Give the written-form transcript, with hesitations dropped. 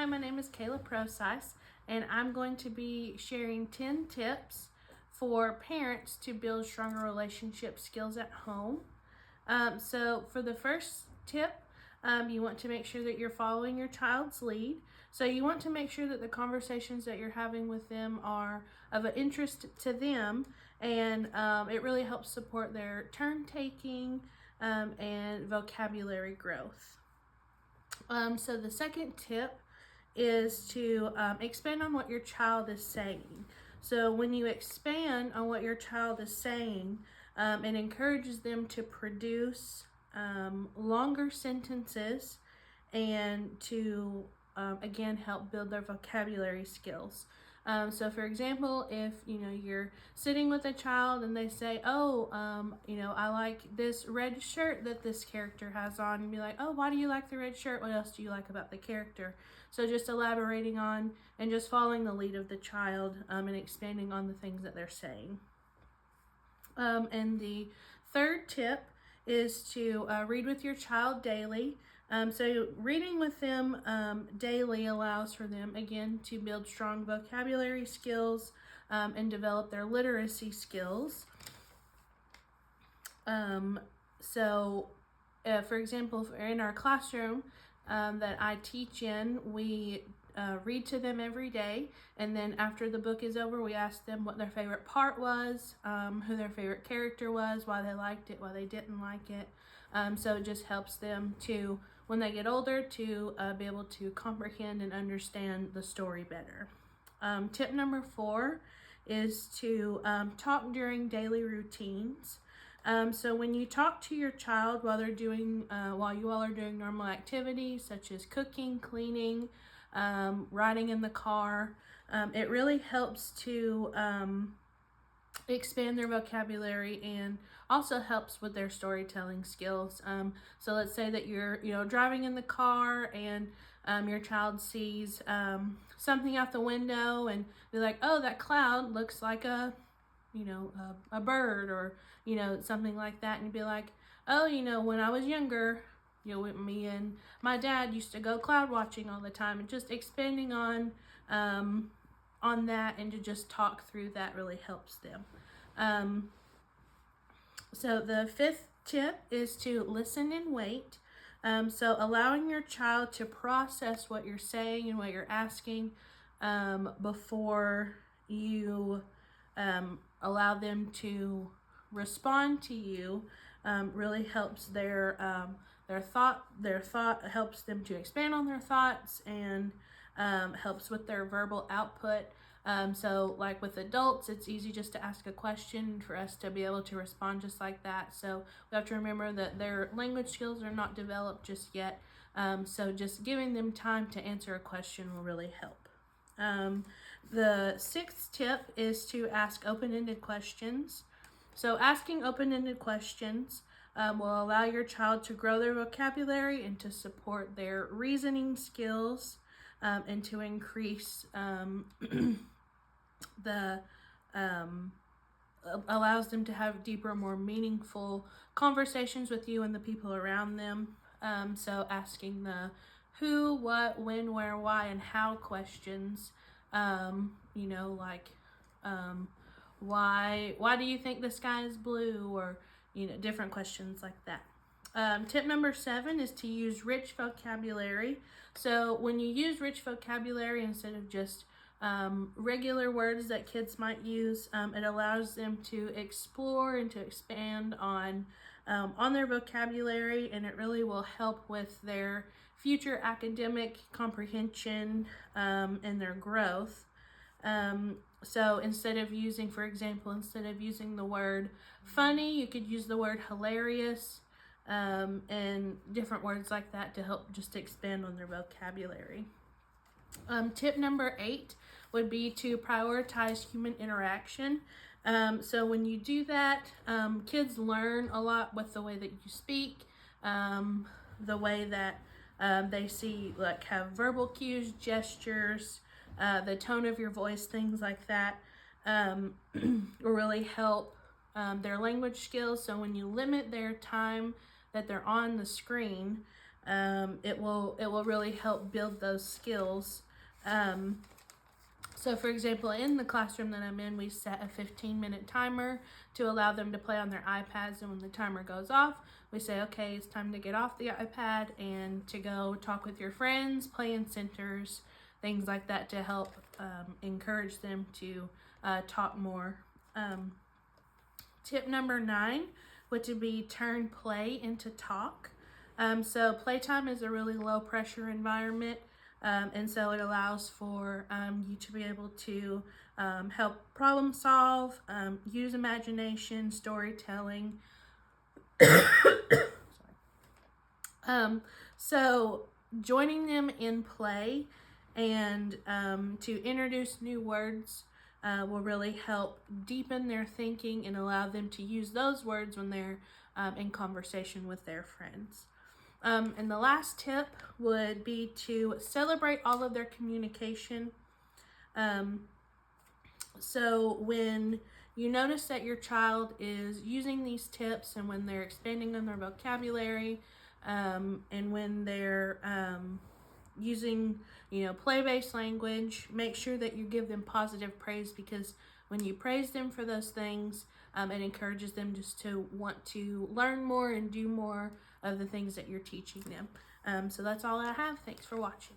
Hi, my name is Kayla Procise, and I'm going to be sharing 10 tips for parents to build stronger relationship skills at home. So for the first tip, you want to make sure that you're following your child's lead. So you want to make sure that the conversations that you're having with them are of an interest to them, and it really helps support their turn taking and vocabulary growth. So the second tip is to expand on what your child is saying. So when you expand on what your child is saying, it encourages them to produce longer sentences and to again help build their vocabulary skills. So for example, if you're sitting with a child and they say, I like this red shirt that this character has on, and be like, oh, why do you like the red shirt? What else do you like about the character? So just elaborating on and just following the lead of the child and expanding on the things that they're saying. And the third tip is to read with your child daily. So reading with them daily allows for them, again, to build strong vocabulary skills and develop their literacy skills. For example, in our classroom that I teach in, we read to them every day, and then after the book is over, we ask them what their favorite part was, who their favorite character was, why they liked it, why they didn't like it. So it just helps them to, when they get older, to be able to comprehend and understand the story better. Tip number 4 is to talk during daily routines. So when you talk to your child while you all are doing normal activities such as cooking, cleaning, riding in the car, it really helps to expand their vocabulary and also helps with their storytelling skills. So let's say that you're driving in the car and your child sees something out the window and be like, oh, that cloud looks like a bird, or something like that, and you'd be like, oh, when I was younger, me and my dad used to go cloud watching all the time, and just expanding on that and to just talk through that really helps them. So the 5th tip is to listen and wait. So allowing your child to process what you're saying and what you're asking before you allow them to respond to you really helps their thought helps them to expand on their thoughts, and helps with their verbal output. So like with adults, it's easy just to ask a question for us to be able to respond just like that. So we have to remember that their language skills are not developed just yet. So just giving them time to answer a question will really help. The 6th tip is to ask open-ended questions. So asking open-ended questions will allow your child to grow their vocabulary and to support their reasoning skills, and to increase allows them to have deeper, more meaningful conversations with you and the people around them. So asking the who, what, when, where, why, and how questions, why do you think the sky is blue, or different questions like that. Tip number 7 is to use rich vocabulary. So when you use rich vocabulary instead of just regular words that kids might use, it allows them to explore and to expand on their vocabulary, and it really will help with their future academic comprehension and their growth. So instead of using the word funny, you could use the word hilarious, and different words like that to help just expand on their vocabulary. Tip number 8 would be to prioritize human interaction. So when you do that, kids learn a lot with the way that you speak, the way that they see, have verbal cues, gestures, the tone of your voice, things like that, will really help their language skills. So when you limit their time that they're on the screen, it will really help build those skills. So for example, in the classroom that I'm in, we set a 15-minute timer to allow them to play on their iPads, and when the timer goes off, we say, okay, it's time to get off the iPad and to go talk with your friends, play in centers, things like that, to help encourage them to talk more. Tip number 9, which would be turn play into talk. So playtime is a really low pressure environment, and so it allows for you to be able to help problem solve, use imagination, storytelling. So joining them in play and to introduce new words will really help deepen their thinking and allow them to use those words when they're in conversation with their friends. And the last tip would be to celebrate all of their communication. So when you notice that your child is using these tips, and when they're expanding on their vocabulary, and when they're using, play-based language, make sure that you give them positive praise, because when you praise them for those things, it encourages them just to want to learn more and do more of the things that you're teaching them. So that's all I have. Thanks for watching.